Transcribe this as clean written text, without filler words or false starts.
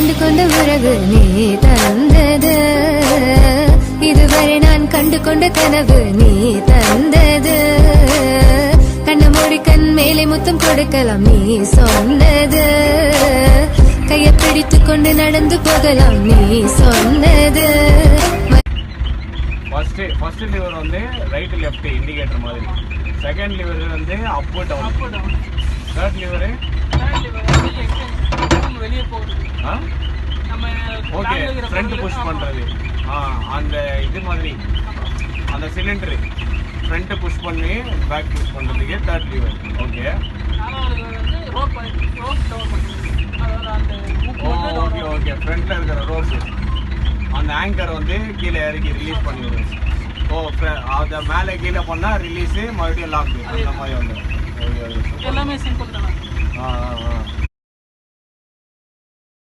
கண்டு கொண்ட உறவு நீ தந்தது, இதுவரை நான் கண்டு கொண்ட கனவு நீ தந்தது. கண்ண மூடி கண் மேலே முத்தம் கொடுக்கலாம் நீ சொன்னது, கையை பிடித்து கொண்டு நடந்து போகலாம் நீ சொன்னது. ஃபர்ஸ்ட் லிவர் வந்து ரைட் லெஃப்ட் இண்டிகேட்டர் மாதிரி, செகண்ட் லிவர் வந்து அப் டவுன், தேர்ட் லிவர் வெளியே போகுது. ஓகே, ஃப்ரண்ட் புஷ் பண்றது. அந்த இது மாதிரி அந்த சிலிண்டர் ஃப்ரண்ட் புஷ் பண்ணி பேக் புஷ் பண்றதுக்கு third liver. Okay okay okay, ஃப்ரண்ட்ல இருக்கிற ரோப் அந்த ஆங்கர் வந்து கீழே இறக்கி ரிலீஸ் பண்ணிவிடும். அதை மேலே கீழே பண்ணா ரிலீஸு, மறுபடியும் லாக், அந்த மாதிரி வந்து. எல்லாமே சிம்பிள் தானே.